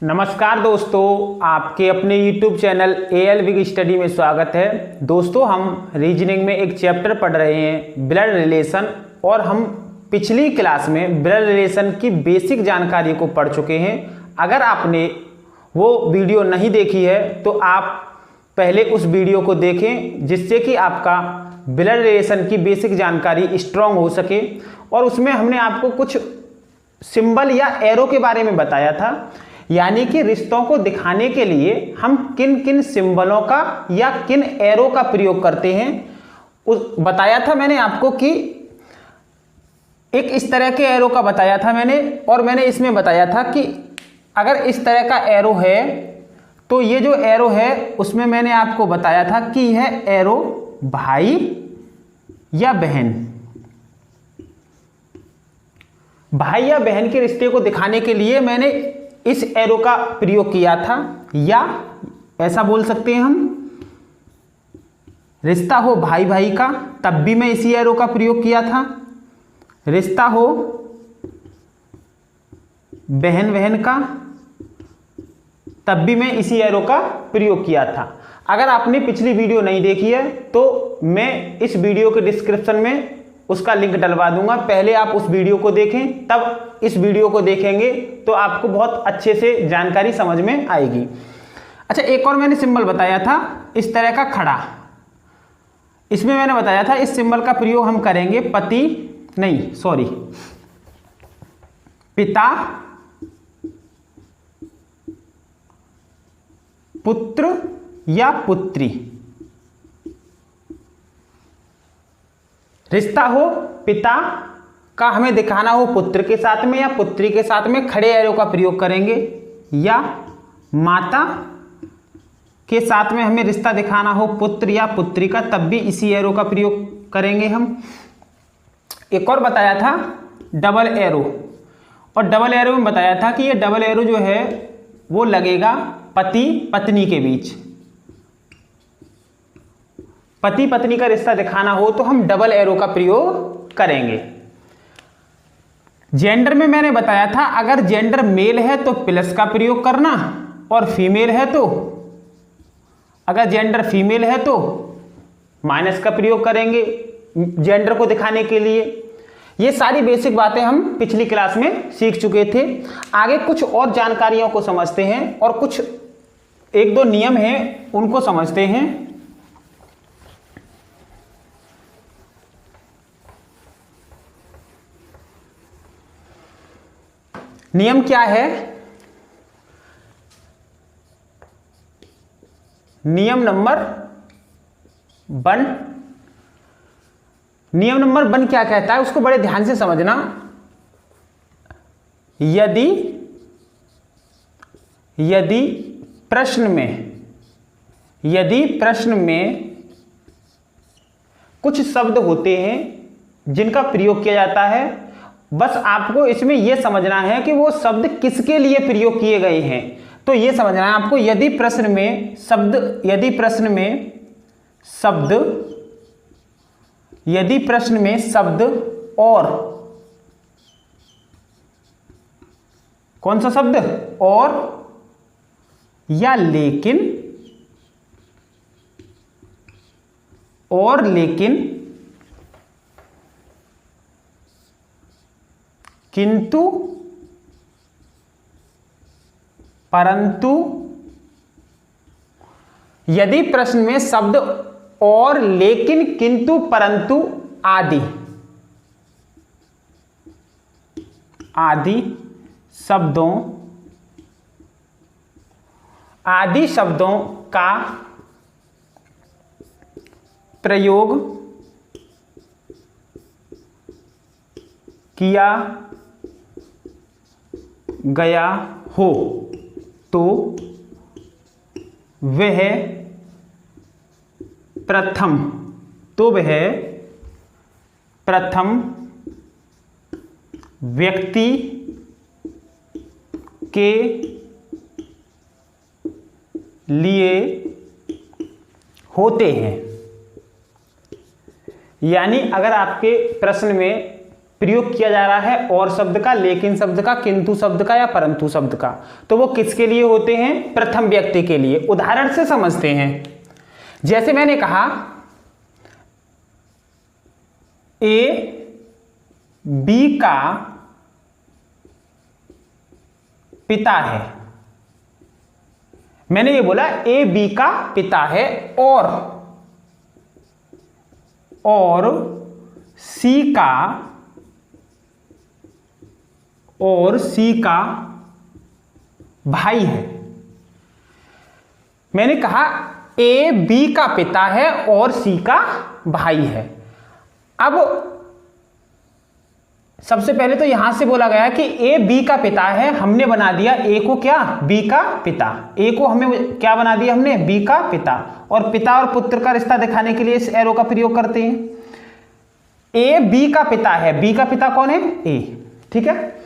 नमस्कार दोस्तों, आपके अपने YouTube channel AL big study में स्वागत है। दोस्तों, हम रीजनिंग में एक चैप्टर पढ़ रहे हैं ब्लड रिलेशन, और हम पिछली क्लास में ब्लड रिलेशन की बेसिक जानकारी को पढ़ चुके हैं। अगर आपने वो वीडियो नहीं देखी है तो आप पहले उस वीडियो को देखें, जिससे कि आपका ब्लड रिलेशन की बेसिक जानकारी स्ट्रॉन्ग हो सके। और उसमें हमने आपको कुछ सिंबल या एरो के बारे में बताया था, यानी कि रिश्तों को दिखाने के लिए हम किन किन सिंबलों का या किन एरो का प्रयोग करते हैं। बताया था मैंने आपको कि एक इस तरह के एरो का बताया था मैंने, और मैंने इसमें बताया था कि अगर इस तरह का एरो है तो ये जो एरो है उसमें मैंने आपको बताया था कि यह एरो भाई या बहन, भाई या बहन के रिश्ते को दिखाने के लिए मैंने इस एरो का प्रयोग किया था। या ऐसा बोल सकते हैं हम, रिश्ता हो भाई भाई का तब भी मैं इसी एरो का प्रयोग किया था, रिश्ता हो बहन बहन का तब भी मैं इसी एरो का प्रयोग किया था। अगर आपने पिछली वीडियो नहीं देखी है तो मैं इस वीडियो के डिस्क्रिप्शन में उसका लिंक डलवा दूंगा, पहले आप उस वीडियो को देखें, तब इस वीडियो को देखेंगे तो आपको बहुत अच्छे से जानकारी समझ में आएगी। अच्छा, एक और मैंने सिंबल बताया था इस तरह का खड़ा। इसमें मैंने बताया था इस सिंबल का प्रयोग हम करेंगे पिता पुत्र या पुत्री। रिश्ता हो पिता का हमें दिखाना हो पुत्र के साथ में या पुत्री के साथ में, खड़े एरो का प्रयोग करेंगे। या माता के साथ में हमें रिश्ता दिखाना हो पुत्र या पुत्री का, तब भी इसी एरो का प्रयोग करेंगे हम। एक और बताया था डबल एरो, और डबल एरो में बताया था कि ये डबल एरो जो है वो लगेगा पति पत्नी के बीच। पति पत्नी का रिश्ता दिखाना हो तो हम डबल एरो का प्रयोग करेंगे। जेंडर में मैंने बताया था अगर जेंडर मेल है तो प्लस का प्रयोग करना, और फीमेल है तो, अगर जेंडर फीमेल है तो माइनस का प्रयोग करेंगे जेंडर को दिखाने के लिए। ये सारी बेसिक बातें हम पिछली क्लास में सीख चुके थे। आगे कुछ और जानकारियों को समझते हैं और कुछ एक दो नियम हैं उनको समझते हैं। नियम क्या है? नियम नंबर 1। नियम नंबर 1 क्या कहता है उसको बड़े ध्यान से समझना। यदि प्रश्न में कुछ शब्द होते हैं जिनका प्रयोग किया जाता है, बस आपको इसमें यह समझना है कि वो शब्द किसके लिए प्रयोग किए गए हैं। तो यह समझना है आपको, यदि प्रश्न में शब्द और, कौन सा शब्द? और या लेकिन, किंतु, परंतु, यदि प्रश्न में शब्द और, लेकिन, किंतु, परंतु आदि शब्दों का प्रयोग किया गया हो तो वह प्रथम व्यक्ति के लिए होते हैं। यानी अगर आपके प्रश्न में प्रयोग किया जा रहा है और शब्द का, लेकिन शब्द का, किंतु शब्द का या परंतु शब्द का, तो वो किसके लिए होते हैं? प्रथम व्यक्ति के लिए। उदाहरण से समझते हैं। जैसे मैंने कहा ए बी का पिता है। मैंने ये बोला ए बी का पिता है और सी का भाई है। मैंने कहा ए बी का पिता है और सी का भाई है। अब सबसे पहले तो यहां से बोला गया कि ए बी का पिता है, हमने बना दिया ए को क्या? बी का पिता। ए को हमें क्या बना दिया हमने? बी का पिता। और पिता और पुत्र का रिश्ता दिखाने के लिए इस एरो का प्रयोग करते हैं। ए बी का पिता है, बी का पिता कौन है? ए, ठीक है।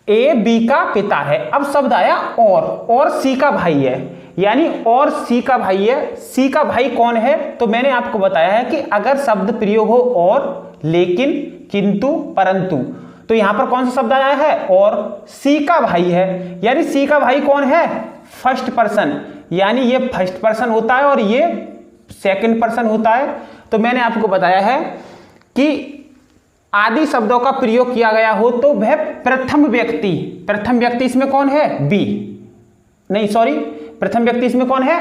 ए बी का पिता है। अब शब्द आया और सी का भाई है, यानी और सी का भाई है। सी का भाई कौन है? तो मैंने आपको बताया है कि अगर शब्द प्रयोग हो और, लेकिन, किंतु, परंतु, तो यहां पर कौन सा शब्द आया है? और सी का भाई है, यानी सी का भाई कौन है? फर्स्ट पर्सन, यानी ये फर्स्ट पर्सन होता है और ये सेकंड पर्सन होता है। तो मैंने आपको बताया है कि आदि शब्दों का प्रयोग किया गया हो तो वह प्रथम व्यक्ति इसमें कौन है? बी, नहीं सॉरी, प्रथम व्यक्ति इसमें कौन है?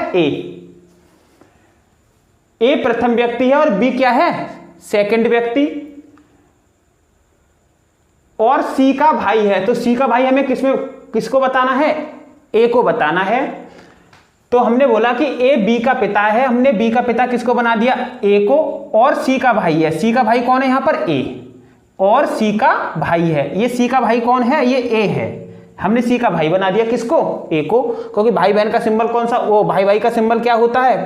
ए प्रथम व्यक्ति है और बी क्या है? सेकंड व्यक्ति। और सी का भाई है, तो सी का भाई हमें किसको बताना है? ए को बताना है। तो हमने बोला कि ए बी का पिता है, हमने बी का पिता किसको बना दिया? ए को। और सी का भाई है, सी का भाई कौन है यहां पर? ए। और सी का भाई है, ये सी का भाई कौन है? ये ए है। हमने सी का भाई बना दिया किसको? ए को, क्योंकि भाई बहन का सिंबल कौन सा? वो भाई का सिंबल क्या होता है?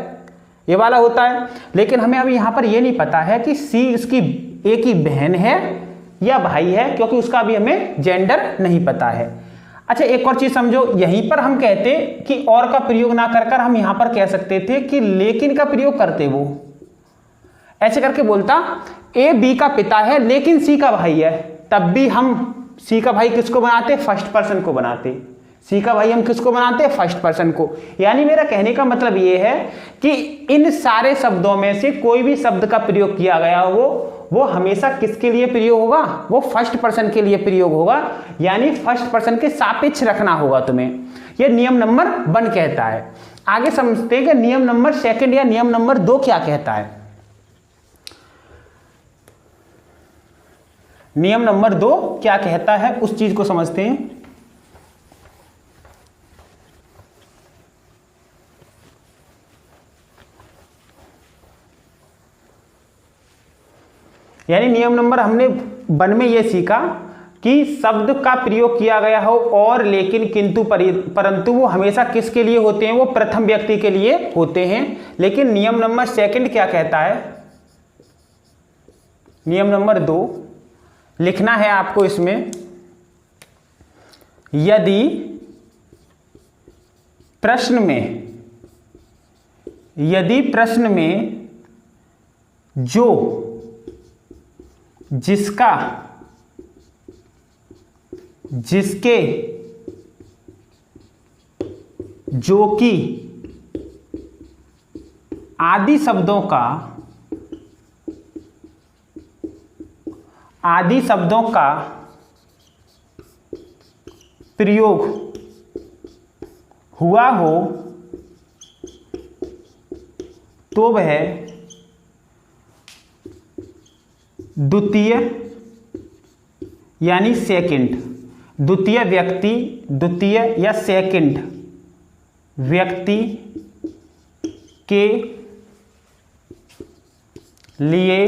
ये वाला होता है। लेकिन हमें अभी यहां पर ये नहीं पता है कि सी इसकी ए की बहन है या भाई है, क्योंकि उसका अभी हमें जेंडर नहीं पता है। अच्छा, एक और चीज समझो, यहीं पर हम कहते कि और का प्रयोग ना कर हम यहां पर कह सकते थे कि लेकिन का प्रयोग करते। वो ऐसे करके बोलता ए बी का पिता है लेकिन सी का भाई है, तब भी हम सी का भाई किसको बनाते? फर्स्ट पर्सन को बनाते। सी का भाई हम किसको बनाते? फर्स्ट पर्सन को। यानी मेरा कहने का मतलब ये है कि इन सारे शब्दों में से कोई भी शब्द का प्रयोग किया गया हो वो हमेशा किसके लिए प्रयोग होगा? वो फर्स्ट पर्सन के लिए प्रयोग होगा, यानी फर्स्ट पर्सन के सापेक्ष रखना होगा तुम्हें। ये नियम नंबर 1 कहता है। आगे समझते हैं कि नियम नंबर 2 या नियम नंबर 2 क्या कहता है। नियम नंबर 2 क्या कहता है उस चीज को समझते हैं। यानी नियम नंबर हमने 1 में यह सीखा कि शब्द का प्रयोग किया गया हो और, लेकिन, किंतु, परंतु वो हमेशा किसके लिए होते हैं? वो प्रथम व्यक्ति के लिए होते हैं। लेकिन नियम नंबर 2 क्या कहता है? नियम नंबर 2 लिखना है आपको इसमें, यदि प्रश्न में जिसके, जो कि आदि शब्दों का प्रयोग हुआ हो तो वह द्वितीय यानी सेकंड, द्वितीय व्यक्ति, द्वितीय या सेकंड व्यक्ति के लिए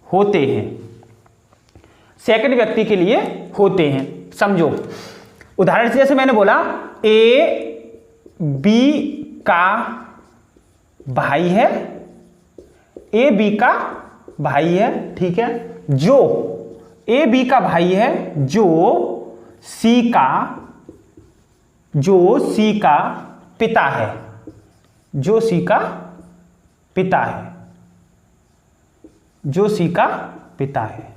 होते हैं, सेकंड व्यक्ति के लिए होते हैं। समझो, उदाहरण से जैसे मैंने बोला ए बी का भाई है, ए बी का भाई है, ठीक है। जो ए बी का भाई है, जो सी का पिता है, जो सी का पिता है, जो सी का पिता है।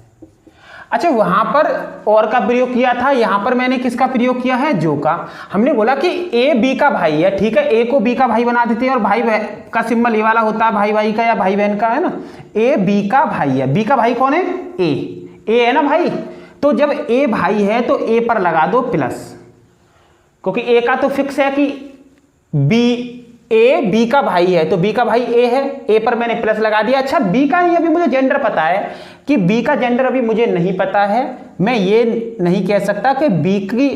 अच्छा, वहां पर और का प्रयोग किया था, यहां पर मैंने किसका प्रयोग किया है, जो का। हमने बोला कि ए बी का भाई है, ठीक है, ए को बी का भाई बना देते हैं और भाई का सिंबल ये वाला होता है भाई भाई का या भाई बहन का, है ना। ए बी का भाई है, बी का भाई कौन है, ए है ना भाई। तो जब ए भाई है तो ए पर लगा दो प्लस, क्योंकि ए का तो फिक्स है कि ए बी का भाई है, तो बी का भाई ए है, ए पर मैंने प्लस लगा दिया। अच्छा, बी का ही अभी मुझे जेंडर पता है कि बी का जेंडर अभी मुझे नहीं पता है, मैं ये नहीं कह सकता कि बी की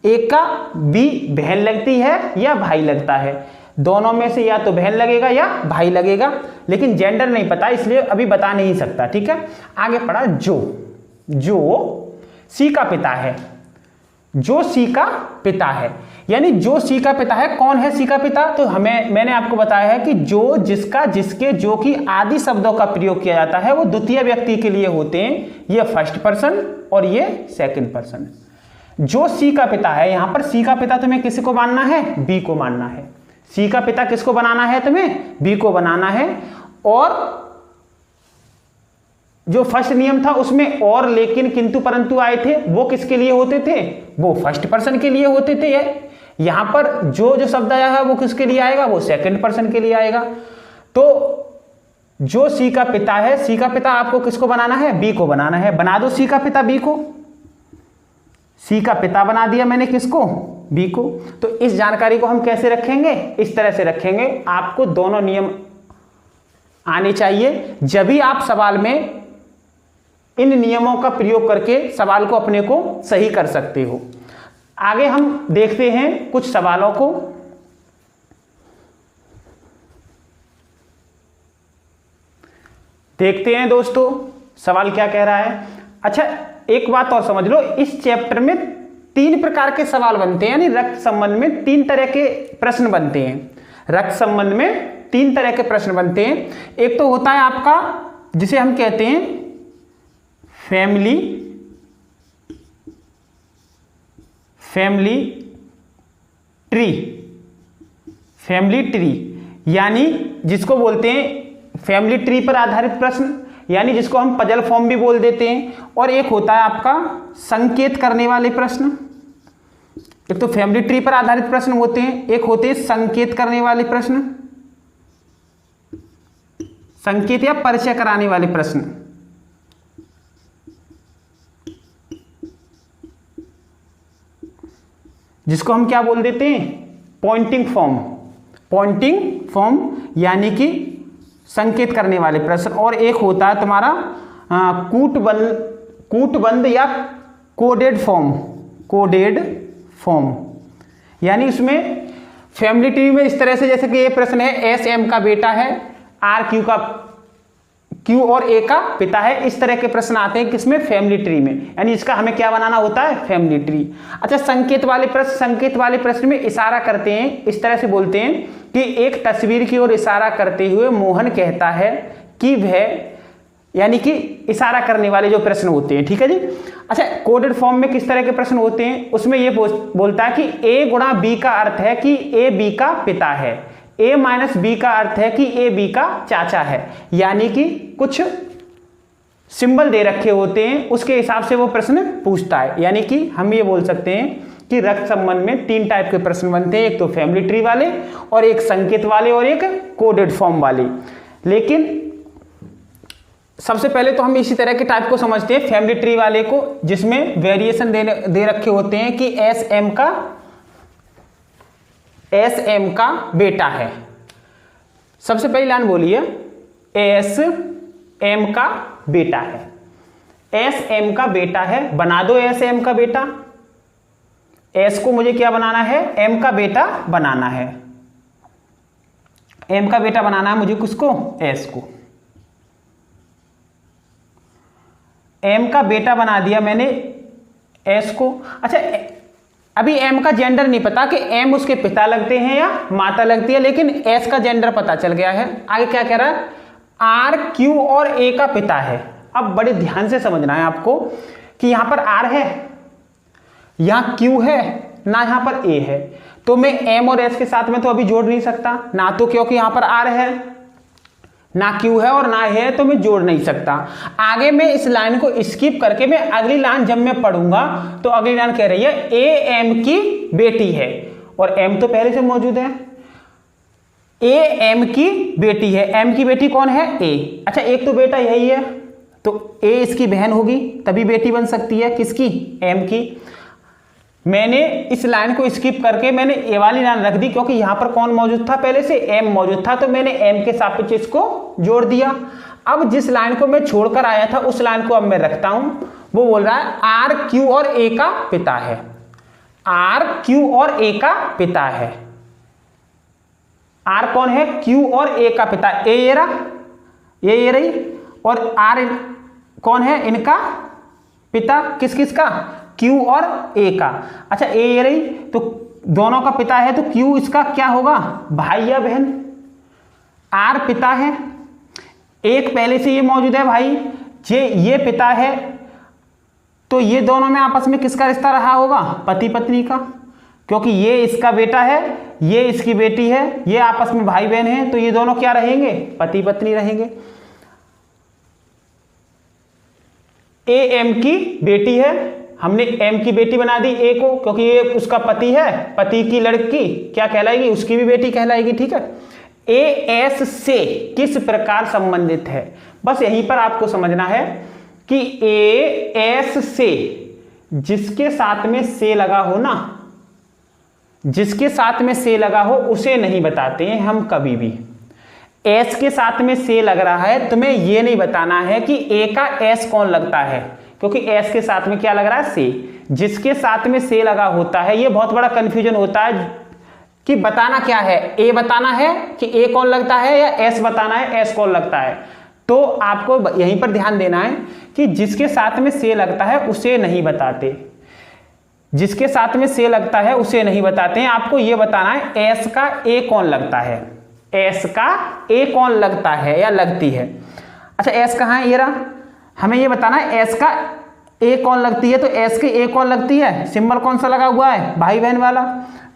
ए का बी बहन लगती है या भाई लगता है, दोनों में से या तो बहन लगेगा या भाई लगेगा, लेकिन जेंडर नहीं पता इसलिए अभी बता नहीं सकता, ठीक है। आगे पढ़ा, जो सी का पिता है, जो सी का पिता है, यानी जो सी का पिता है। कौन है सी का पिता, तो मैंने आपको बताया है कि जो, जिसका, जिसके, जो की आदि शब्दों का प्रयोग किया जाता है वो द्वितीय व्यक्ति के लिए होते हैं, ये फर्स्ट पर्सन और ये सेकंड पर्सन। जो सी का पिता है, यहां पर सी का पिता तुम्हें किसको मानना है, बी को मानना है। सी का पिता किसको बनाना है, तुम्हें बी को बनाना है। और जो फर्स्ट नियम था उसमें और, लेकिन, किंतु, परंतु आए थे, वो किसके लिए होते थे, वो फर्स्ट पर्सन के लिए होते थे। यहां पर जो शब्द आया है वो किसके लिए आएगा, वो सेकंड पर्सन के लिए आएगा। तो जो सी का पिता है, सी का पिता आपको किसको बनाना है, बी को बनाना है। बना दो सी का पिता बी को, सी का पिता बना दिया मैंने किसको, बी को। तो इस जानकारी को हम कैसे रखेंगे, इस तरह से रखेंगे। आपको दोनों नियम आने चाहिए, जब भी आप सवाल में इन नियमों का प्रयोग करके सवाल को अपने को सही कर सकते हो। आगे हम देखते हैं कुछ सवालों को। देखते हैं दोस्तों सवाल क्या कह रहा है। अच्छा, एक बात और समझ लो, इस चैप्टर में 3 प्रकार के सवाल बनते हैं, यानी रक्त संबंध में 3 तरह के प्रश्न बनते हैं। रक्त संबंध में 3 तरह के प्रश्न बनते हैं। एक तो होता है आपका, जिसे हम कहते हैं फैमिली ट्री, यानी जिसको बोलते हैं फैमिली ट्री पर आधारित प्रश्न, यानी जिसको हम पजल फॉर्म भी बोल देते हैं। और एक होता है आपका संकेत करने वाले प्रश्न। एक तो फैमिली ट्री पर आधारित प्रश्न होते हैं, एक होते हैं संकेत करने वाले प्रश्न, संकेत या परिचय कराने वाले प्रश्न। जिसको हम क्या बोल देते हैं, पॉइंटिंग फॉर्म, यानी कि संकेत करने वाले प्रश्न। और एक होता है तुम्हारा कूटबंद या कोडेड फॉर्म, यानी उसमें फैमिली ट्री में इस तरह से, जैसे कि ये प्रश्न है, एस एम का बेटा है, आर क्यू और ए का पिता है, इस तरह के प्रश्न आते हैं किसमें, फैमिली ट्री में, यानी इसका हमें क्या बनाना होता है, फैमिली ट्री। अच्छा, संकेत वाले प्रश्न में इशारा करते हैं, इस तरह से बोलते हैं कि एक तस्वीर की ओर इशारा करते हुए मोहन कहता है कि वह, यानी कि इशारा करने वाले जो प्रश्न होते हैं, ठीक है जी। अच्छा, कोडेड फॉर्म में किस तरह के प्रश्न होते हैं, उसमें ये बोलता है कि ए गुणा बी का अर्थ है कि ए बी का पिता है, ए माइनस बी का अर्थ है कि ए बी का चाचा है, यानी कि कुछ सिंबल दे रखे होते हैं, उसके हिसाब से वो प्रश्न पूछता है। यानी कि हम ये बोल सकते हैं कि रक्त संबंध में 3 टाइप के प्रश्न बनते हैं, एक तो फैमिली ट्री वाले, और एक संकेत वाले, और एक कोडेड फॉर्म वाले। लेकिन सबसे पहले तो हम इसी तरह के टाइप को समझते हैं, फैमिली ट्री वाले को, जिसमें वेरिएशन दे रखे होते हैं कि एस एम का बेटा है। सबसे पहली लाइन बोलिए, एस एम का बेटा है, एस एम का बेटा है। बना दो एस एम का बेटा, एस को मुझे क्या बनाना है, एम का बेटा बनाना है, एम का बेटा बनाना है मुझे, किसको, एस को। एम का बेटा बना दिया मैंने एस को। अच्छा, अभी एम का जेंडर नहीं पता कि एम उसके पिता लगते हैं या माता लगती है, लेकिन एस का जेंडर पता चल गया है। आगे क्या कह रहा है, आर क्यू और ए का पिता है। अब बड़े ध्यान से समझना है आपको कि यहां पर आर है, यहां क्यू है ना, यहां पर ए है, तो मैं एम और एस के साथ में तो अभी जोड़ नहीं सकता ना, तो क्योंकि यहां पर आर है, ना क्यू है और ना है, तो मैं जोड़ नहीं सकता। आगे मैं इस लाइन को स्किप करके मैं अगली लाइन जब मैं पढ़ूंगा तो अगली लाइन कह रही है ए एम की बेटी है, और एम तो पहले से मौजूद है। ए एम की बेटी है, एम की बेटी कौन है? ए। अच्छा, एक तो बेटा यही है, तो ए इसकी बहन होगी, तभी बेटी बन सकती है। किसकी? एम की। मैंने इस लाइन को स्किप करके मैंने ए वाली लाइन रख दी, क्योंकि यहां पर कौन मौजूद था? पहले से एम मौजूद था, तो मैंने एम के सापेक्ष इसको जोड़ दिया। अब जिस लाइन को मैं छोड़कर आया था उस लाइन को अब मैं रखता हूं। वो बोल रहा है आर क्यू और ए का पिता है। आर क्यू और ए का पिता है। आर कौन है? क्यू और ए का पिता। ए ये रहा, ये रही, और आर कौन है? इनका पिता। किस किस का? क्यू और ए का। अच्छा, ए ये रही, तो दोनों का पिता है, तो क्यू इसका क्या होगा? भाई या बहन। आर पिता है, एक पहले से ये मौजूद है भाई, ये पिता है, तो ये दोनों में आपस में किसका रिश्ता रहा होगा? पति पत्नी का, क्योंकि ये इसका बेटा है, ये इसकी बेटी है, ये आपस में भाई बहन है, तो ये दोनों क्या रहेंगे? पति पत्नी रहेंगे। ए एम की बेटी है, हमने एम की बेटी बना दी ए को, क्योंकि ये उसका पति है, पति की लड़की क्या कहलाएगी? उसकी भी बेटी कहलाएगी। ठीक है। ए एस से किस प्रकार संबंधित है? बस यहीं पर आपको समझना है कि ए एस से, जिसके साथ में से लगा हो ना, जिसके साथ में से लगा हो उसे नहीं बताते हैं हम कभी भी। एस के साथ में से लग रहा है, तुम्हें यह नहीं बताना है कि ए का एस कौन लगता है, क्योंकि एस के साथ में क्या लग रहा है? से। जिसके साथ में से लगा होता है, यह बहुत बड़ा कंफ्यूजन होता है कि बताना क्या है, ए बताना है कि ए कौन लगता है, या एस बताना है एस कौन लगता है। तो आपको यहीं पर ध्यान देना है कि जिसके साथ में से लगता है उसे नहीं बताते, जिसके साथ में से लगता है उसे नहीं बताते हैं। आपको यह बताना है एस का ए कौन लगता है, एस का ए कौन लगता है या लगती है। अच्छा, एस कहाँ है? ये रहा। हमें ये बताना है एस का ए कौन लगती है, तो एस की ए कौन लगती है? सिंबल कौन सा लगा हुआ है? भाई बहन वाला।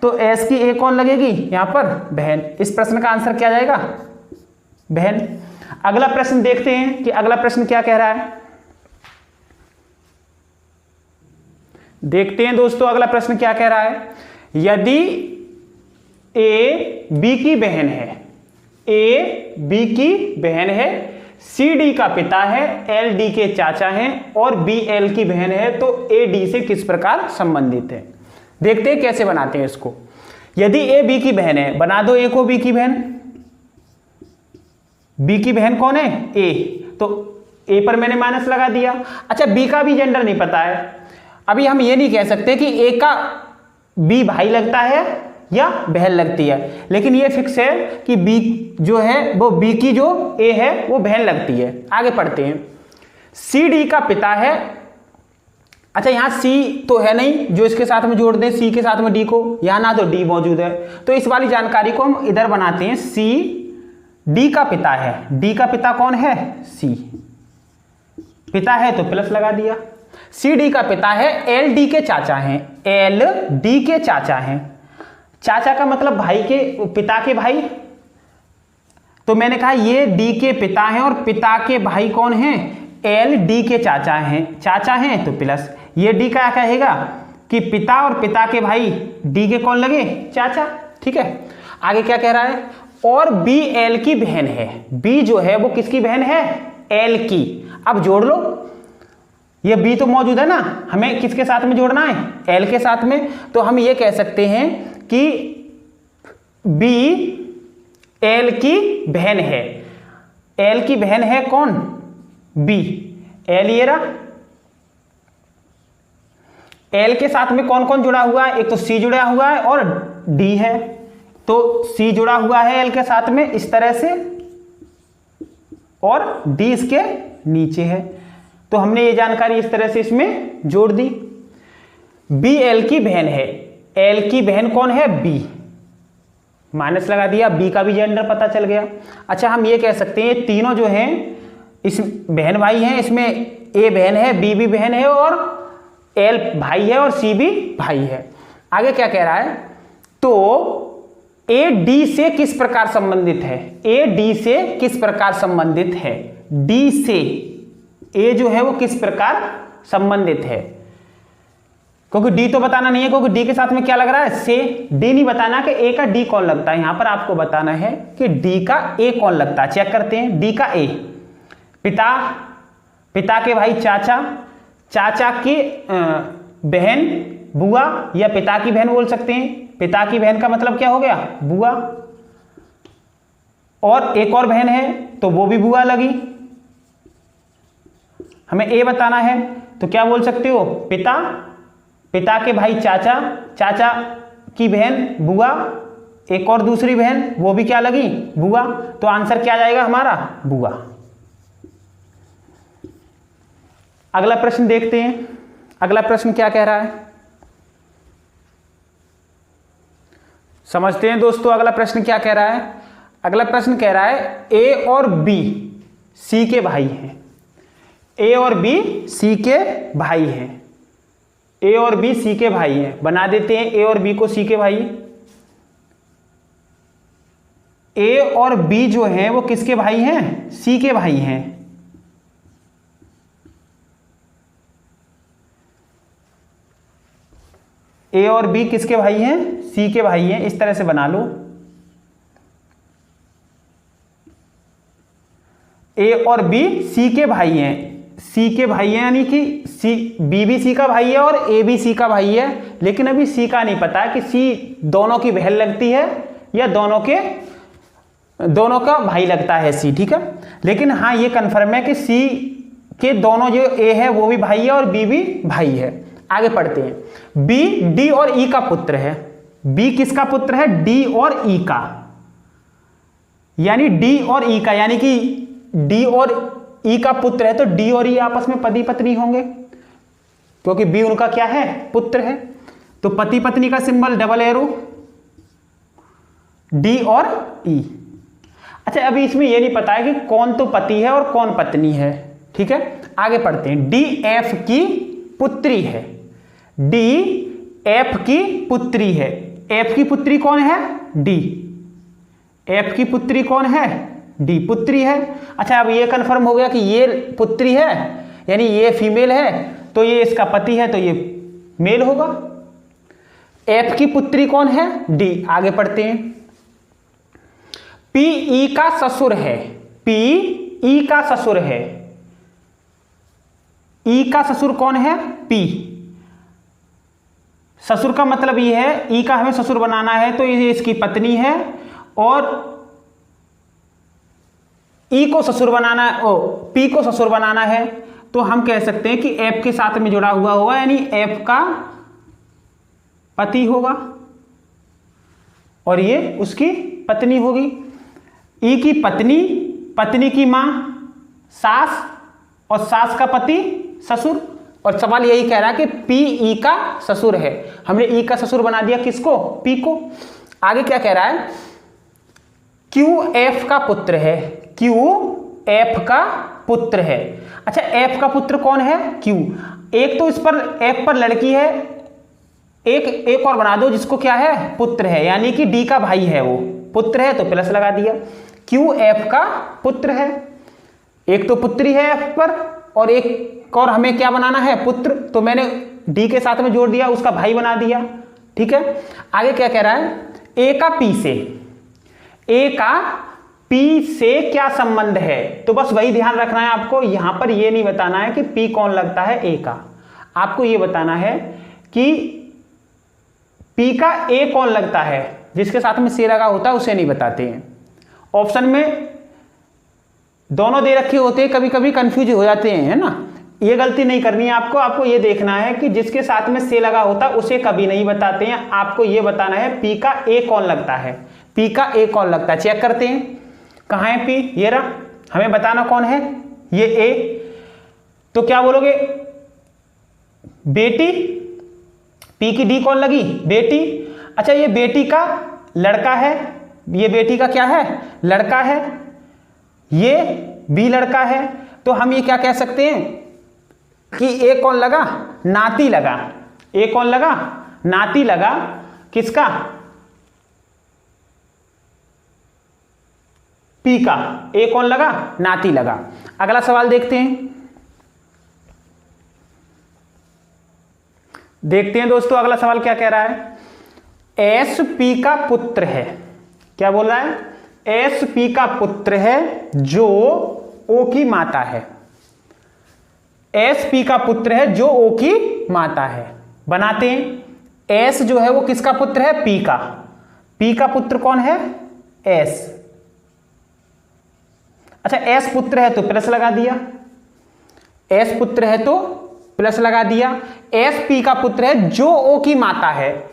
तो एस की ए कौन लगेगी? यहां पर बहन। इस प्रश्न का आंसर क्या जाएगा? बहन। अगला प्रश्न देखते हैं कि अगला प्रश्न क्या कह रहा है। देखते हैं दोस्तों अगला प्रश्न क्या कह रहा है। यदि ए बी की बहन है, ए बी की बहन है, सी डी का पिता है, एल डी के चाचा हैं, और बी एल की बहन है, तो ए डी से किस प्रकार संबंधित है? देखते हैं कैसे बनाते हैं इसको। यदि ए बी की बहन है, बना दो ए को बी की बहन। बी की बहन कौन है? ए। तो ए पर मैंने माइनस लगा दिया। अच्छा, बी का भी जेंडर नहीं पता है। अभी हम ये नहीं कह सकते कि ए का बी भाई लगता है या बहन लगती है, लेकिन ये फिक्स है कि बी जो है वो बी की जो ए है वो बहन लगती है। आगे पढ़ते हैं। सी डी का पिता है। अच्छा, यहां सी तो है नहीं जो इसके साथ में जोड़ दें सी के साथ में डी को, यहां ना तो डी मौजूद है, तो इस वाली जानकारी को हम इधर बनाते हैं। सी डी का पिता है। डी का पिता कौन है? सी। पिता है तो प्लस लगा दिया। सी डी का पिता है, एल डी के चाचा हैं, एल डी के चाचा हैं। चाचा का मतलब भाई के, पिता के भाई। तो मैंने कहा ये डी के पिता हैं और पिता के भाई कौन हैं? एल डी के चाचा हैं। चाचा हैं तो प्लस, ये डी का कहेगा कि पिता और पिता के भाई डी के कौन लगे? चाचा। ठीक है, आगे क्या कह रहा है? और बी एल की बहन है। बी जो है वो किसकी बहन है? एल की। अब जोड़ लो, ये बी तो मौजूद है ना, हमें किसके साथ में जोड़ना है? एल के साथ में। तो हम ये कह सकते हैं कि बी एल की बहन है। एल की बहन है कौन? बी। एल ये रहा। एल के साथ में कौन कौन जुड़ा हुआ है? एक तो सी जुड़ा हुआ है और डी है। तो सी जुड़ा हुआ है एल के साथ में इस तरह से, और डी इसके नीचे है। तो हमने ये जानकारी इस तरह से इसमें जोड़ दी। बी एल की बहन है। एल की बहन कौन है? बी। माइनस लगा दिया, बी का भी जेंडर पता चल गया। अच्छा, हम ये कह सकते हैं तीनों जो हैं इस बहन भाई हैं, इसमें ए बहन है, बी भी बहन है, और एल भाई है, और सी भी भाई है। आगे क्या कह रहा है? तो ए डी से किस प्रकार संबंधित है? ए डी से किस प्रकार संबंधित है? डी से ए जो है वो किस प्रकार संबंधित है? क्योंकि डी तो बताना नहीं है, क्योंकि डी के साथ में क्या लग रहा है? से। डी नहीं बताना कि ए का डी कौन लगता है, यहां पर आपको बताना है कि डी का ए कौन लगता है। चेक करते हैं। डी का ए, पिता, पिता के भाई चाचा, चाचा की बहन बुआ, या पिता की बहन बोल सकते हैं। पिता की बहन का मतलब क्या हो गया? बुआ। और एक और बहन है तो वो भी बुआ लगी। हमें ए बताना है तो क्या बोल सकते हो? पिता, पिता के भाई चाचा, चाचा की बहन बुआ, एक और दूसरी बहन वो भी क्या लगी? बुआ। तो आंसर क्या जाएगा हमारा? बुआ। अगला प्रश्न देखते हैं। अगला प्रश्न क्या कह रहा है, समझते हैं दोस्तों। अगला प्रश्न क्या कह रहा है? अगला प्रश्न कह रहा है ए और बी सी के भाई हैं। ए और बी सी के भाई हैं। ए और बी सी के भाई हैं। बना देते हैं ए और बी को सी के भाई। ए और बी जो हैं वो किसके भाई हैं? सी के भाई हैं। ए और बी किसके भाई हैं? सी के भाई हैं। इस तरह से बना लो। ए और बी सी के भाई हैं। सी के भाई हैं यानी कि सी, बी भी सी का भाई है और ए भी सी का भाई है, लेकिन अभी सी का नहीं पता है कि सी दोनों की बहन लगती है या दोनों का भाई लगता है सी। ठीक है, लेकिन हाँ ये कंफर्म है कि सी के दोनों जो ए है वो भी भाई है और बी भी भाई है। आगे पढ़ते हैं। बी डी और ई का पुत्र है। बी किसका पुत्र है? डी और ई का, यानी डी और ई का, यानी कि डी और ई का पुत्र है तो डी और ई आपस में पति पत्नी होंगे, क्योंकि बी उनका क्या है? पुत्र है। तो पति पत्नी का सिंबल डबल एरो, डी और ई। अच्छा, अभी इसमें यह नहीं पता है कि कौन तो पति है और कौन पत्नी है। ठीक है, आगे पढ़ते हैं। डी एफ की पुत्री है। डी एफ की पुत्री है। एफ की पुत्री कौन है? डी। एफ की पुत्री कौन है? डी पुत्री है। अच्छा, अब ये कंफर्म हो गया कि ये पुत्री है, यानी ये फीमेल है, तो ये इसका पति है, तो ये मेल होगा। एफ की पुत्री कौन है? डी। आगे पढ़ते हैं। पी ई का ससुर है। पी ई का ससुर है। ई का ससुर कौन है? पी। ससुर का मतलब ये है, ई का हमें ससुर बनाना है तो ये इसकी पत्नी है, और ई को ससुर बनाना है, पी को ससुर बनाना है, तो हम कह सकते हैं कि एफ के साथ में जुड़ा हुआ होगा, यानी एफ का पति होगा और ये उसकी पत्नी होगी। ई की पत्नी, पत्नी की मां सास, और सास का पति ससुर। और सवाल यही कह रहा है कि पी ई का ससुर है। हमने ई का ससुर बना दिया किसको? पी को। आगे क्या कह रहा है? क्यू एफ का पुत्र है। क्यू एफ का पुत्र है। अच्छा, एफ का पुत्र कौन है? क्यू। एक तो इस पर एफ पर लड़की है, एक और बना दो जिसको क्या है? पुत्र है, यानी कि डी का भाई है, वो पुत्र है तो प्लस लगा दिया। क्यू एफ का पुत्र है। एक तो पुत्री है एफ पर और एक और हमें क्या बनाना है? पुत्र, तो मैंने डी के साथ में जोड़ दिया, उसका भाई बना दिया। ठीक है, आगे क्या कह रहा है? ए का पी से, ए का पी से क्या संबंध है? तो बस वही ध्यान रखना है आपको, यहां पर यह नहीं बताना है कि पी कौन लगता है ए का, आपको यह बताना है कि पी का ए कौन लगता है। जिसके साथ में से लगा होता है उसे नहीं बताते हैं। ऑप्शन में दोनों दे रखे होते हैं, कभी कभी कंफ्यूज हो जाते हैं, है ना। ये गलती नहीं करनी है आपको। आपको ये देखना है कि जिसके साथ में से लगा होता है उसे कभी नहीं बताते हैं। आपको ये बताना है पी का ए कौन लगता है। पी का ए कौन लगता है, चेक करते हैं। कहाँ है पी? ये रहा। हमें बताना कौन है ये ए। तो क्या बोलोगे? बेटी। पी की डी कौन लगी? बेटी। अच्छा, ये बेटी का लड़का है, ये बेटी का क्या है? लड़का है। ये बी लड़का है, तो हम ये क्या कह सकते हैं कि ए कौन लगा? नाती लगा। ए कौन लगा? नाती लगा। किसका? पी का, ए कौन लगा, नाती लगा। अगला सवाल देखते हैं, दोस्तों अगला सवाल क्या कह रहा है। एस पी का पुत्र है, क्या बोल रहा है, एस पी का पुत्र है जो ओ की माता है। एस पी का पुत्र है जो ओ की माता है। बनाते हैं, एस जो है वो किसका पुत्र है, पी का। पी का पुत्र कौन है, एस। अच्छा, एस पुत्र है तो प्लस लगा दिया, एस पुत्र है तो प्लस लगा दिया। एस पी का पुत्र है जो ओ की माता है।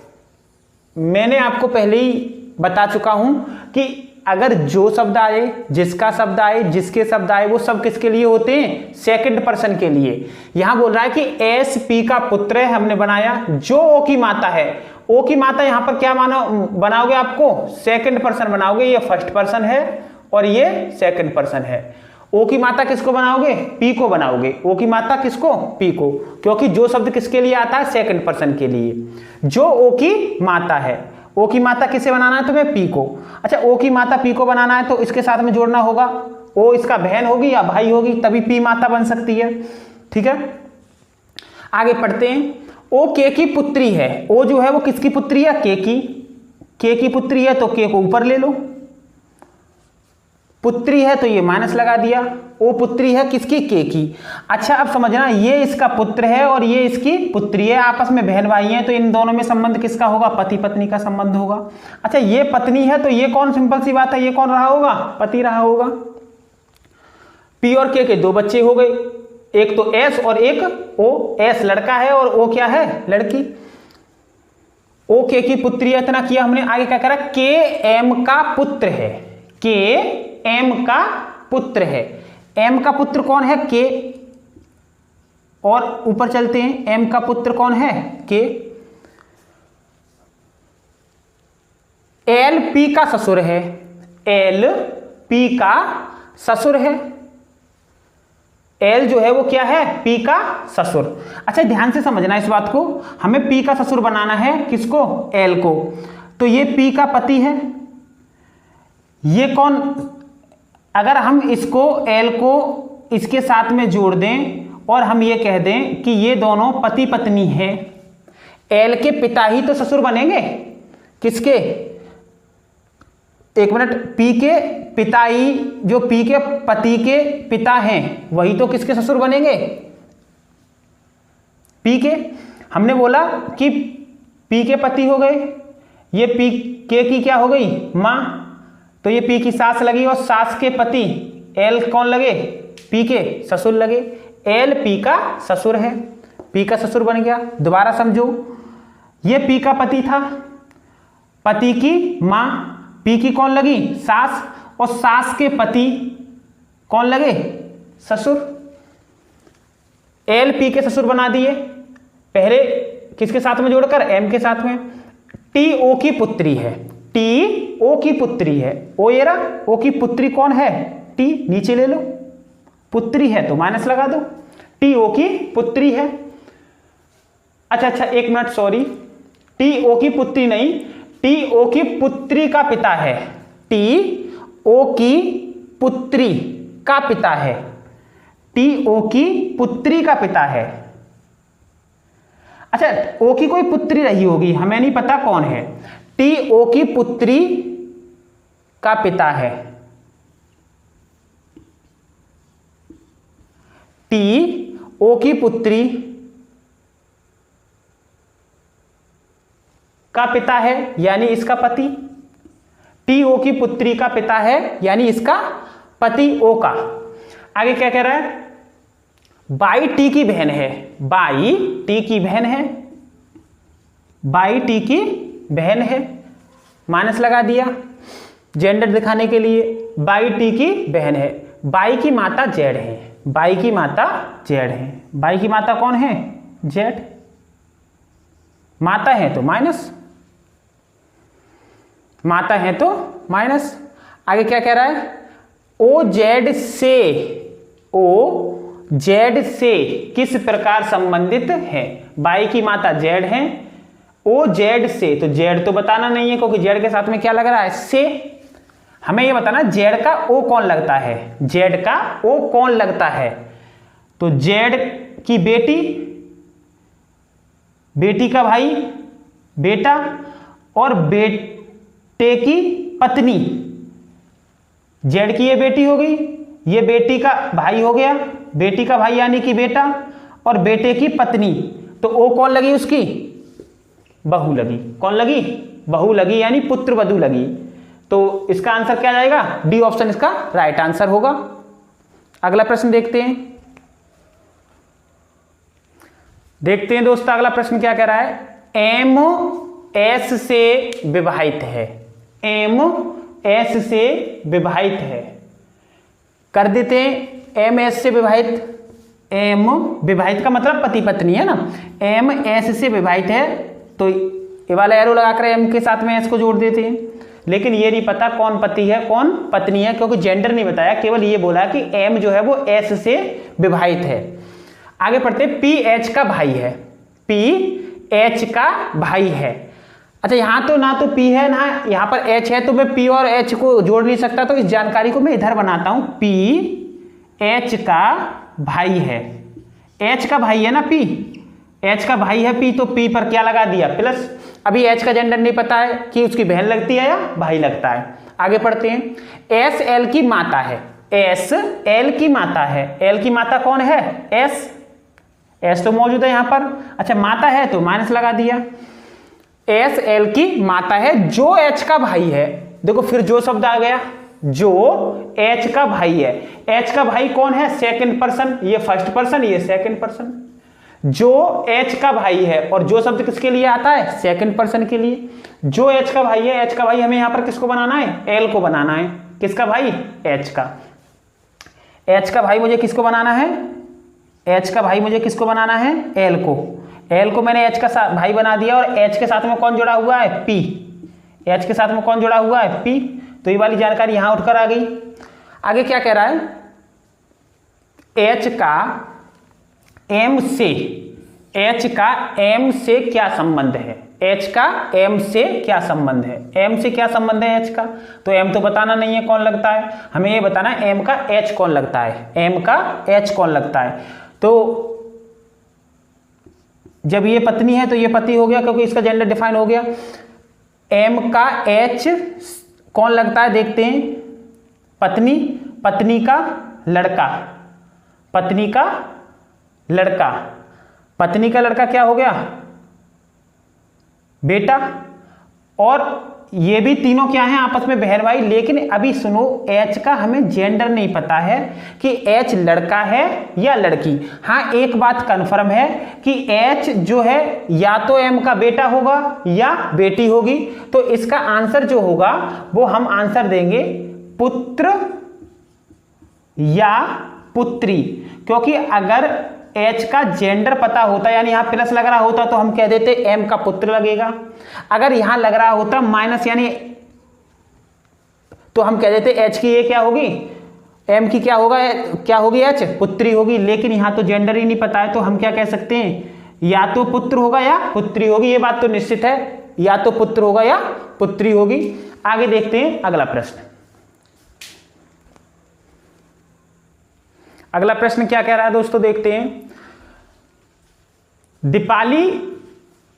मैंने आपको पहले ही बता चुका हूं कि अगर जो शब्द आए, जिसका शब्द आए, जिसके शब्द आए, वो सब किसके लिए होते हैं, सेकंड पर्सन के लिए। यहां बोल रहा है कि एस पी का पुत्र है, हमने बनाया, जो ओ की माता है। ओ की माता यहां पर क्या बनाओगे, आपको सेकंड पर्सन बनाओगे, ये फर्स्ट पर्सन है और ये सेकंड पर्सन है। ओ की माता किसको बनाओगे, पी को बनाओगे। ओ की माता किसको, पी को, क्योंकि जो शब्द किसके लिए आता है, सेकंड पर्सन के लिए। जो ओ की माता है, ओ की माता किसे बनाना है तुम्हें, पी को। अच्छा, ओ की माता पी को बनाना है तो इसके साथ में जोड़ना होगा, ओ इसका बहन होगी या भाई होगी, तभी पी माता बन सकती है। ठीक है, आगे पढ़ते हैं। ओ के की पुत्री है, ओ जो है वो किसकी पुत्री है, के की। के की पुत्री है तो के को ऊपर ले लो, पुत्री है तो ये माइनस लगा दिया। ओ पुत्री है किसकी, के की। अच्छा, अब समझना, ये इसका पुत्र है और ये इसकी पुत्री है, आपस में बहन भाई हैं, तो इन दोनों में संबंध किसका होगा, पति पत्नी का संबंध होगा। अच्छा, ये पत्नी है तो ये कौन, सिंपल सी बात है, ये कौन रहा होगा, पति रहा होगा। पी और के दो बच्चे हो गए, एक तो एस और एक ओ। एस लड़का है और ओ क्या है, लड़की। ओ के की पुत्री है, इतना किया हमने। आगे क्या करा, के एम का पुत्र है, के एम का पुत्र है। एम का पुत्र कौन है, के। और ऊपर चलते हैं, एम का पुत्र कौन है, के। एल पी का ससुर है, एल पी का ससुर है। एल जो है वो क्या है, पी का ससुर। अच्छा, ध्यान से समझना इस बात को, हमें पी का ससुर बनाना है, किसको, एल को। तो ये पी का पति है, ये कौन, अगर हम इसको एल को इसके साथ में जोड़ दें और हम ये कह दें कि ये दोनों पति पत्नी हैं, एल के पिता ही तो ससुर बनेंगे, किसके, एक मिनट, पी के पिता ही, जो पी के पति के पिता हैं वही तो किसके ससुर बनेंगे, पी के। हमने बोला कि पी के पति हो गए, ये पी के की क्या हो गई, मां, तो ये पी की सास लगी और सास के पति एल कौन लगे, पी के ससुर लगे। एल पी का ससुर है, पी का ससुर बन गया। दोबारा समझो, ये पी का पति था, पति की मां, पी की कौन लगी, सास, और सास के पति कौन लगे, ससुर। एल पी के ससुर बना दिए, पहले किसके साथ में जोड़कर, एम के साथ में। टी ओ की पुत्री है, टी ओ की पुत्री है, ओ ये रहा, ओ की पुत्री कौन है, टी, नीचे ले लो, पुत्री है तो माइनस लगा दो, टी ओ की पुत्री है। अच्छा, एक मिनट, सॉरी, टी ओ की पुत्री नहीं, टी ओ की पुत्री का पिता है, टी ओ की पुत्री का पिता है, टी ओ की पुत्री का पिता है। अच्छा, ओ की कोई पुत्री रही होगी, हमें नहीं पता कौन है। टी ओ की पुत्री का पिता है, टी ओ की पुत्री का पिता है यानी इसका पति, टी ओ की पुत्री का पिता है यानी इसका पति ओ का। आगे क्या कह रहा है, बाई टी की बहन है, बाई टी की बहन है, बाई टी की बहन है, माइनस लगा दिया जेंडर दिखाने के लिए। बाई टी की बहन है, बाई की माता जेड है, बाई की माता जेड है, बाई की माता कौन है, जेड, माता है तो माइनस, माता है तो माइनस। आगे क्या कह रहा है, ओ जेड से, ओ जेड से किस प्रकार संबंधित है। बाई की माता जेड है, ओ जेड से, तो जेड तो बताना नहीं है क्योंकि जेड के साथ में क्या लग रहा है, से। हमें ये बताना जेड का ओ कौन लगता है, जेड का ओ कौन लगता है। तो जेड की बेटी, बेटी का भाई बेटा, और बेटे की पत्नी। जेड की ये बेटी हो गई, ये बेटी का भाई हो गया, बेटी का भाई यानी कि बेटा, और बेटे की पत्नी। तो ओ कौन लगी उसकी, बहू लगी। कौन लगी, बहू लगी, यानी पुत्र वधू लगी। तो इसका आंसर क्या जाएगा, डी ऑप्शन इसका राइट आंसर होगा। अगला प्रश्न देखते हैं, देखते हैं दोस्तों अगला प्रश्न क्या कह रहा है। एम एस से विवाहित है, एम एस से विवाहित है। कर देते हैं एम एस से विवाहित, एम विवाहित का मतलब पति पत्नी है ना, एम एस से विवाहित है। तो ये वाला एरो लगाकर एम के साथ में एस को जोड़ देते हैं, लेकिन ये नहीं पता कौन पति है कौन पत्नी है, क्योंकि जेंडर नहीं बताया, केवल ये बोला कि एम जो है वो एस से विवाहित है। आगे पढ़ते, पी एच का भाई है, पी एच का भाई है। अच्छा यहां तो ना तो पी है ना यहां पर एच है, तो मैं पी और एच को जोड़ नहीं सकता, तो इस जानकारी को मैं इधर बनाता हूं। पी एच का भाई है, एच का भाई है ना पी, एच का भाई है पी, तो पी पर क्या लगा दिया प्लस। अभी एच का जेंडर नहीं पता है कि उसकी बहन लगती है या भाई लगता है। आगे पढ़ते हैं, एस एल की माता है, एस एल की माता है, एल की माता कौन है, एस, एस तो मौजूद है यहां पर। अच्छा माता है तो माइनस लगा दिया। एस एल की माता है जो एच का भाई है, देखो फिर जो शब्द आ गया, जो एच का भाई है। एच का भाई कौन है, सेकंड पर्सन, ये फर्स्ट पर्सन ये सेकंड पर्सन। जो एच का भाई है, और जो शब्द किसके लिए आता है, सेकंड पर्सन के लिए। जो एच का भाई है, एच का भाई हमें यहां पर किसको बनाना है, एल को बनाना है। किसका भाई, एच का। एच का भाई मुझे किसको बनाना है, एच का भाई मुझे किसको बनाना है, एल को। एल को मैंने एच का भाई बना दिया, और एच के साथ में कौन जुड़ा हुआ है, पी। एच के साथ में कौन जुड़ा हुआ है, पी। तो ये वाली जानकारी यहां उठकर आ गई। आगे क्या कह रहा है, एच का एम से, एच का एम से क्या संबंध है, एच का एम से क्या संबंध है, एम से क्या संबंध है एच का। तो एम तो बताना नहीं है कौन लगता है, हमें ये बताना है एम का एच कौन लगता है, एम का एच कौन लगता है। तो जब ये पत्नी है तो ये पति हो गया, क्योंकि इसका जेंडर डिफाइन हो गया। एम का एच कौन लगता है देखते हैं, पत्नी, पत्नी का लड़का, पत्नी का लड़का, पत्नी का लड़का क्या हो गया, बेटा। और ये भी तीनों क्या हैं आपस में बहन भाई। लेकिन अभी सुनो, एच का हमें जेंडर नहीं पता है कि एच लड़का है या लड़की। हाँ एक बात कंफर्म है कि एच जो है या तो एम का बेटा होगा या बेटी होगी। तो इसका आंसर जो होगा वो हम आंसर देंगे पुत्र या पुत्री, क्योंकि अगर एच का जेंडर पता होता, यानी यहां प्लस लग रहा होता, तो हम कह देते एम का पुत्र लगेगा। अगर यहां लग रहा होता माइनस, यानी तो हम कह देते एच की ये क्या होगी, एम की क्या होगा, क्या होगी, एच पुत्री होगी। लेकिन यहां तो जेंडर ही नहीं पता है, तो हम क्या कह सकते हैं, या तो पुत्र होगा या पुत्री होगी। ये बात तो निश्चित है, या तो पुत्र होगा या पुत्री होगी। आगे देखते हैं अगला प्रश्न। अगला प्रश्न क्या कह रहा है दोस्तों, देखते हैं। दीपाली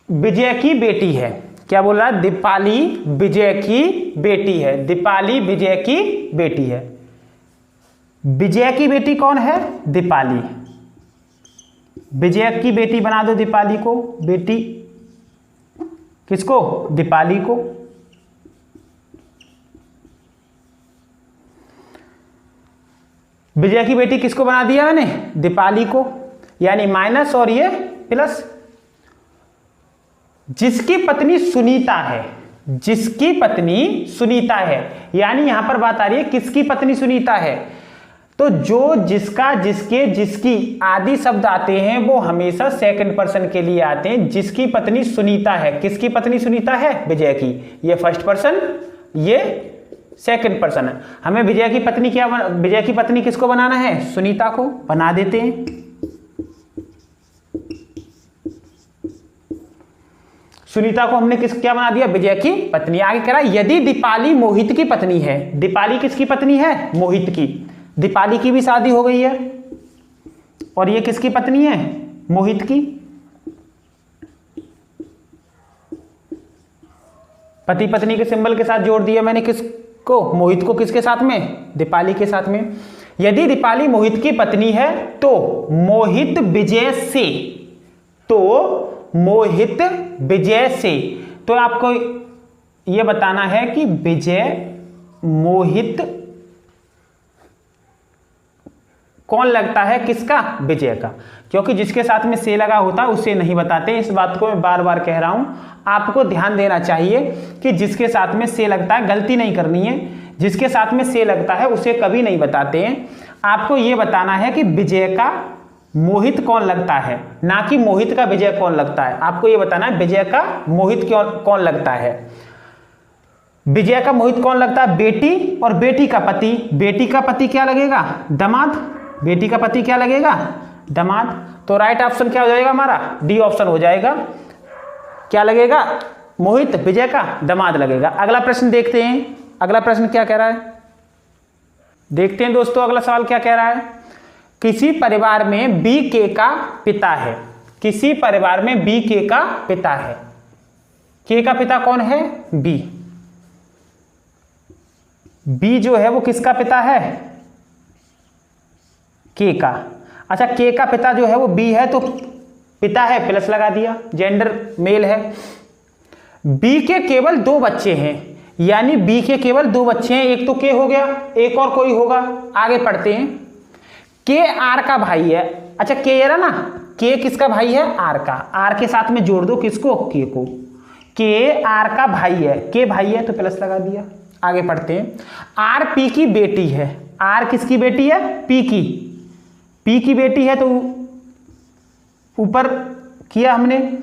विजय की बेटी है, क्या बोल रहा है, दीपाली विजय की बेटी है, दीपाली विजय की बेटी है। विजय की बेटी कौन है, दीपाली। विजय की बेटी बना दो दीपाली को, बेटी किसको, दीपाली को। विजय की बेटी किसको बना दिया मैंने, दीपाली को, यानी माइनस और ये प्लस। जिसकी पत्नी सुनीता है, जिसकी पत्नी सुनीता है, यानी यहां पर बात आ रही है किसकी पत्नी सुनीता है। तो जो, जिसका, जिसके, जिसकी आदि शब्द आते हैं वो हमेशा सेकंड पर्सन के लिए आते हैं। जिसकी पत्नी सुनीता है, किसकी पत्नी सुनीता है, विजय की, ये फर्स्ट पर्सन, ये सेकंड पर्सन है। हमें विजय की पत्नी क्या, विजय की पत्नी किसको बनाना है, सुनीता को। बना देते हैं, सुनीता को हमने क्या बना दिया, विजय की पत्नी। आगे कह रहा है यदि दीपाली मोहित की पत्नी है। दीपाली किसकी पत्नी है, मोहित की। दीपाली की भी शादी हो गई है और ये किसकी पत्नी है, मोहित की। पति पत्नी के सिंबल के साथ जोड़ दिया मैंने किसको, मोहित को। किसके साथ में, दीपाली के साथ में। यदि दीपाली मोहित की पत्नी है तो मोहित विजय से, तो मोहित विजय से, तो आपको यह बताना है कि विजय मोहित कौन लगता है, किसका, विजय का। क्योंकि जिसके साथ में से लगा होता है उसे नहीं बताते। इस बात को मैं बार बार कह रहा हूं, आपको ध्यान देना चाहिए कि जिसके साथ में से लगता है, गलती नहीं करनी है, जिसके साथ में से लगता है उसे कभी नहीं बताते हैं। आपको यह बताना है कि विजय का मोहित कौन लगता है, ना कि मोहित का विजय कौन लगता है। आपको यह बताना है विजय का मोहित कौन लगता है। विजय का मोहित कौन लगता है, बेटी और बेटी का पति। बेटी का पति क्या लगेगा, दामाद। बेटी का पति क्या लगेगा, दामाद। तो राइट ऑप्शन क्या हो जाएगा हमारा, डी ऑप्शन हो जाएगा। क्या लगेगा, मोहित विजय का दामाद लगेगा। अगला प्रश्न देखते हैं, अगला प्रश्न क्या कह रहा है, देखते हैं दोस्तों। अगला सवाल क्या कह रहा है, किसी परिवार में बी के का पिता है। किसी परिवार में बी के का पिता है। के का पिता कौन है, बी। बी जो है वो किसका पिता है, के का। अच्छा, के का पिता जो है वो बी है, तो पिता है प्लस लगा दिया, जेंडर मेल है। बी के केवल 2 बच्चे हैं, यानी बी के केवल 2 बच्चे हैं। एक तो के हो गया, एक और कोई होगा। आगे पढ़ते हैं। के आर का भाई है। अच्छा, के ये रहा ना, के किसका भाई है, आर का। आर के साथ में जोड़ दो किसको, के को। के आर का भाई है, के भाई है तो प्लस लगा दिया। आगे पढ़ते हैं। आर पी की बेटी है। आर किसकी बेटी है, पी की। पी की बेटी है तो ऊपर किया हमने,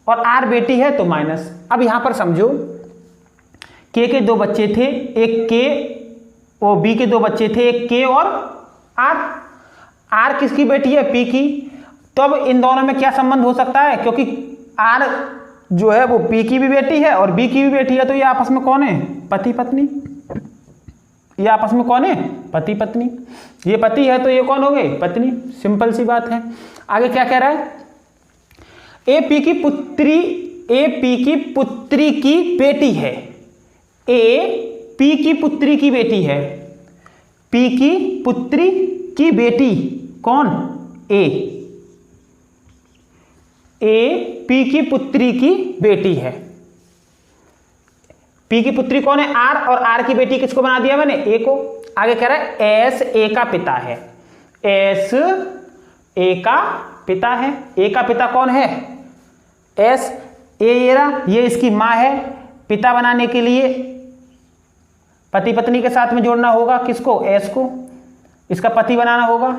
और आर बेटी है तो माइनस। अब यहां पर समझो, के 2 बच्चे थे, एक के और बी के 2 बच्चे थे, एक के और आर। आर किसकी बेटी है, पी की। तो अब इन दोनों में क्या संबंध हो सकता है, क्योंकि आर जो है वो पी की भी बेटी है और बी की भी बेटी है, तो ये आपस में कौन है, पति पत्नी। ये आपस में कौन है, पति पत्नी। ये पति है तो ये कौन हो गई, पत्नी। सिंपल सी बात है। आगे क्या कह रहा है, ए पी की पुत्री की बेटी है। ए पी की पुत्री की बेटी है। पी की पुत्री की बेटी कौन, ए पी की पुत्री की बेटी है। पी की पुत्री कौन है, आर, और आर की बेटी किसको बना दिया मैंने, ए को। आगे कह रहा है एस ए का पिता है। एस ए का पिता है। ए का पिता कौन है, एस। ये इसकी मां है। पिता बनाने के लिए पति पत्नी के साथ में जोड़ना होगा किसको, एस को। इसका पति बनाना होगा,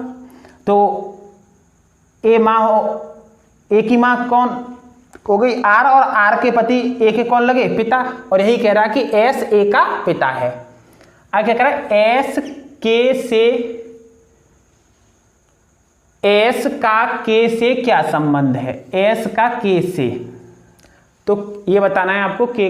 तो ए मां हो, ए की मां कौन हो गई, आर, और आर के पति ए के कौन लगे, पिता। और यही कह रहा है कि एस ए का पिता है। आगे कह रहा है एस के से, एस का के से क्या संबंध है, एस का के से। तो ये बताना है आपको के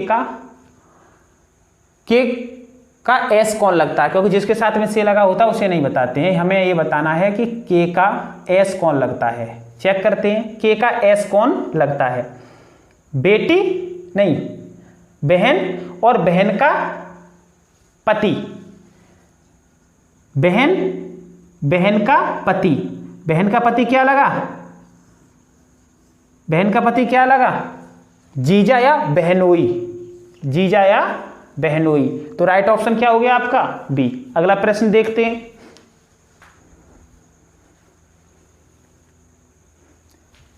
का एस कौन लगता है, क्योंकि जिसके साथ में से लगा होता है उसे नहीं बताते हैं। हमें ये बताना है कि के का एस कौन लगता है। चेक करते हैं, के का एस कौन लगता है। बेटी नहीं, बहन, और बहन का पति। बहन का पति। बहन का पति क्या लगा, बहन का पति क्या लगा, जीजा या बहनोई। जीजा या बहनोई। तो राइट ऑप्शन क्या हो गया आपका, बी। अगला प्रश्न देखते हैं।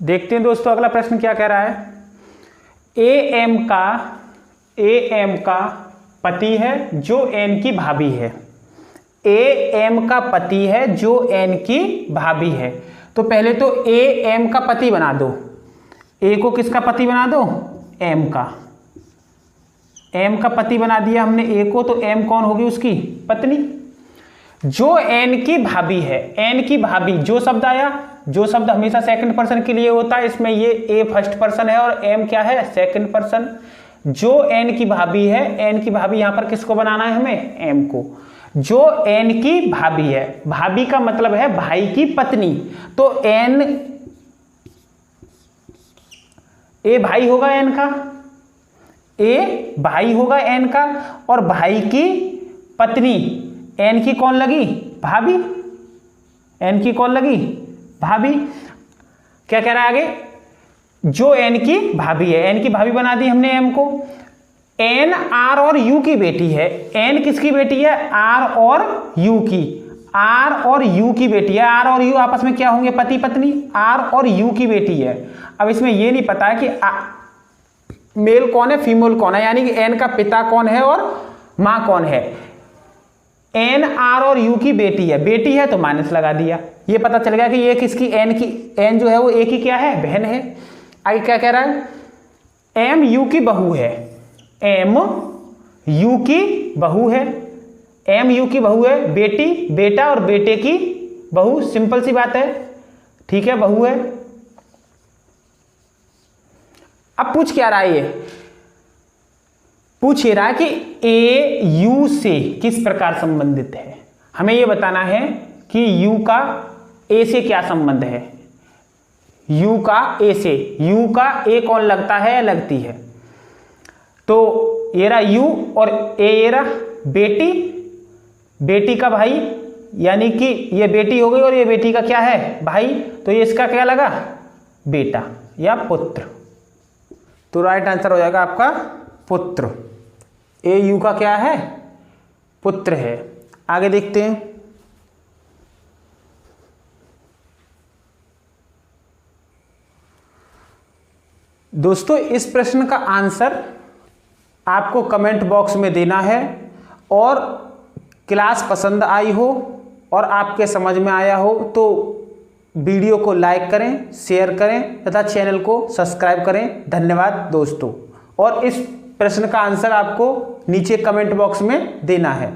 देखते हैं दोस्तों अगला प्रश्न क्या कह रहा है। ए एम का पति है जो एन की भाभी है। ए एम का पति है जो एन की भाभी है। तो पहले तो ए एम का पति बना दो। ए को किसका पति बना दो, एम का। एम का पति बना दिया हमने ए को, तो एम कौन होगी, उसकी पत्नी। जो एन की भाभी है, एन की भाभी, जो शब्द आया जो शब्द हमेशा सेकंड पर्सन के लिए होता है, इसमें ये ए फर्स्ट पर्सन है और एम क्या है, सेकंड पर्सन। जो एन की भाभी है, एन की भाभी यहां पर किसको बनाना है हमें, एम को। जो एन की भाभी है, भाभी का मतलब है भाई की पत्नी, तो एन, ए भाई होगा एन का, ए भाई होगा एन का, और भाई की पत्नी एन की कौन लगी, भाभी। एन की कौन लगी, भाभी। क्या कह रहा है आगे, जो एन की भाभी है, एन की भाभी बना दी हमने एम को। एन आर और यू की बेटी है, एन किसकी बेटी है, आर और यू की, आर और यू की बेटी है। आर और यू आपस में क्या होंगे, पति पत्नी, आर और यू की बेटी है। अब इसमें यह नहीं पता है कि मेल कौन है, फीमेल कौन है, यानी कि एन का पिता कौन है और मां कौन है। एन आर और यू की बेटी है, बेटी है तो माइनस लगा दिया, ये पता चल गया कि ये किसकी, एन की, एन जो है वो ए की क्या है, बहन है। आगे क्या कह रहा है, एम यू की बहू है, एम यू की बहू है, एम यू की बहू है, बेटी, बेटा और बेटे की बहू, सिंपल सी बात है, ठीक है, बहू है। अब पूछ क्या रहा है, ये पूछ ये रहा है कि ए यू से किस प्रकार संबंधित है। हमें यह बताना है कि यू का ए से क्या संबंध है, यू का ए से, यू का ए कौन लगता है या लगती है। तो ये रहा यू और ए, ये रहा बेटी, बेटी का भाई, यानी कि ये बेटी हो गई और ये बेटी का क्या है, भाई, तो ये इसका क्या लगा, बेटा या पुत्र। तो राइट आंसर हो जाएगा आपका पुत्र। ए यू का क्या है, पुत्र है। आगे देखते हैं, दोस्तों इस प्रश्न का आंसर आपको कमेंट बॉक्स में देना है, और क्लास पसंद आई हो और आपके समझ में आया हो तो वीडियो को लाइक करें, शेयर करें तथा चैनल को सब्सक्राइब करें। धन्यवाद दोस्तों। और इस प्रश्न का आंसर आपको नीचे कमेंट बॉक्स में देना है।